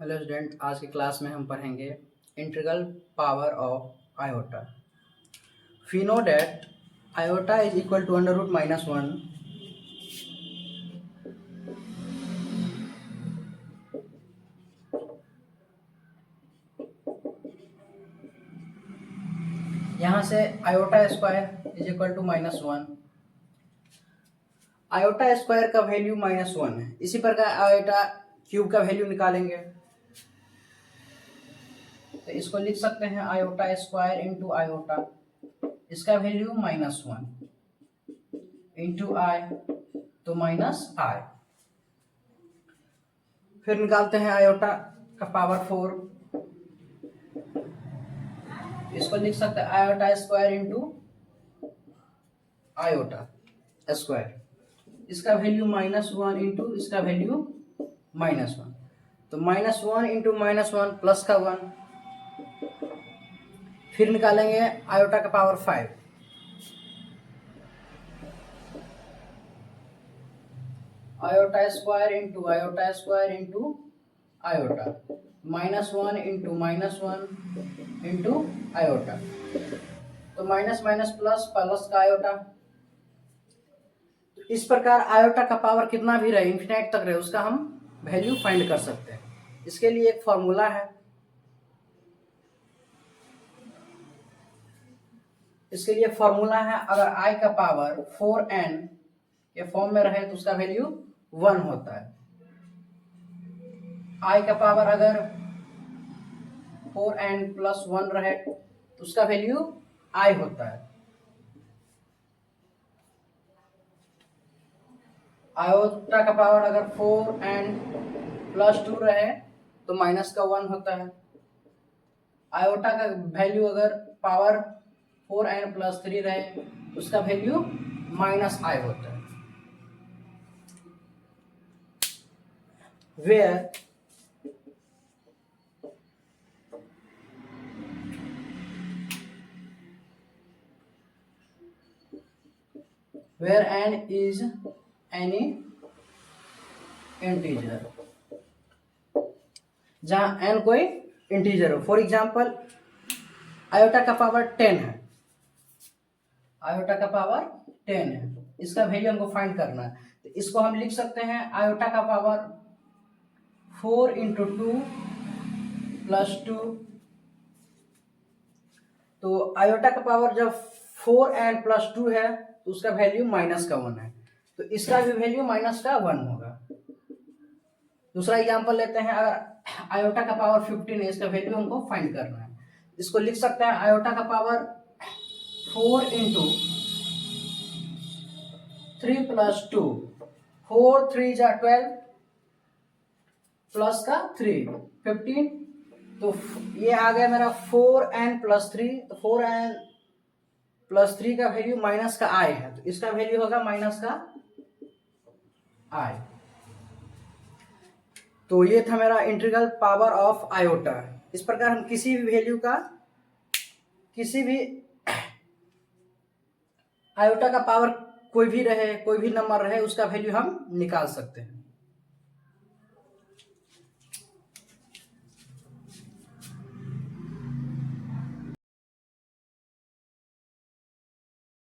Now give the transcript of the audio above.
Hello student, आज की class में हम पढ़ेंगे integral power of iota. We know that iota is equal to under root minus one. यहाँ से iota square is equal to minus one. Iota square का value minus one है। इसी प्रकार आयोटा क्यूब का वैल्यू निकालेंगे तो इसको लिख सकते हैं आयोटा स्क्वायर इंटू आयोटा। इसका वैल्यू माइनस वन इंटू आई तो माइनस आई। फिर निकालते हैं आयोटा का पावर फोर। इसको लिख सकते हैं iota square into iota square. इसका वैल्यू माइनस वन इंटू इसका वैल्यू माइनस वन तो minus one into minus one plus का वन। फिर निकालेंगे आयोटा का power five. Iota square into iota square into iota minus one into iota तो minus minus plus plus का iota. इस प्रकार आयोटा का पावर कितना भी रहे, इन्फिनाइट तक रहे, उसका हम वैल्यू फाइंड कर सकते हैं। इसके लिए एक फॉर्मूला है। अगर i का पावर 4n के फॉर्म में रहे तो उसका वैल्यू 1 होता है। i का पावर अगर 4n प्लस 1 रहे तो उसका वैल्यू i होता है। आयोटा का पावर अगर 4n प्लस 2 रहे तो माइनस का 1 होता है। आयोटा का वैल्यू अगर पावर 4n प्लस 3 रहे तो उसका वैल्यू माइनस i होता है। where n is any integer, जहां n कोई इंटीजर हो। फॉर एग्जाम्पल आयोटा का पावर 10 है। आयोटा का पावर 10 है, इसका वैल्यू हमको फाइंड करना है। तो इसको हम लिख सकते हैं आयोटा का पावर 4 इंटू 2 प्लस 2। तो आयोटा का पावर जब 4n प्लस 2 है तो उसका वैल्यू माइनस का 1 है, तो इसका भी वैल्यू माइनस का 1 होगा। दूसरा एग्जांपल लेते हैं। अगर आयोटा का पावर 15 है, इसका वैल्यू हमको फाइंड करना है। इसको लिख सकते हैं आयोटा का पावर 4 इंटू 3 प्लस 2, 4 3 जा 12 प्लस का 3 15। तो ये आ गया मेरा 4n प्लस 3। तो 4n प्लस 3 का वैल्यू माइनस का i है, तो इसका वैल्यू होगा माइनस का i। तो ये था मेरा इंटीग्रल पावर ऑफ आयोटा। इस प्रकार हम किसी भी वैल्यू का, किसी भी आयोटा का पावर कोई भी रहे, कोई भी नंबर रहे, उसका वैल्यू हम निकाल सकते हैं।